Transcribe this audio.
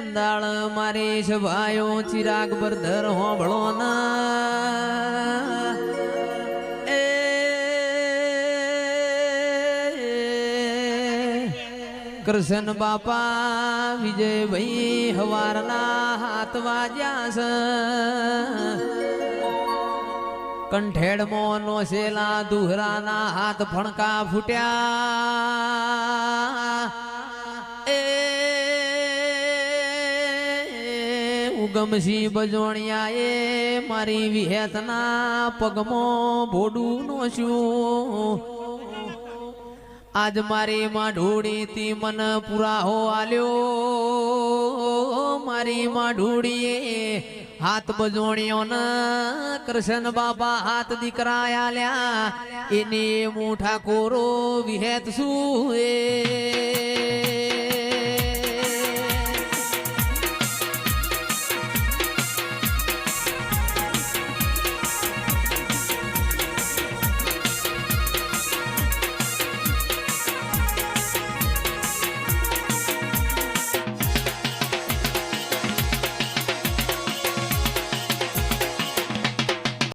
નંદાળ મારી સભાયો ચિરાગ બરધર હોંભળો ના એ કૃષ્ણ બાપા વિજયભાઈ હવારના હાથ વાજ્યા છે કંઠેડ મોનો શેલા દુહરાના હાથ ફણકા ફૂટ્યા એ ઉગમસિંહ બજોણિયા એ મારી વિહેતના પગમો ભોડું નો શું આજ મારી માં ઢોળી તી મન પુરાહો આલ્યો મારી માં ઢોળીએ હાથ બજોણિયો ન કૃષ્ણ બાપા હાથ દીકરા આલ્યા એને મોઠા કોરો વિહેત શું એ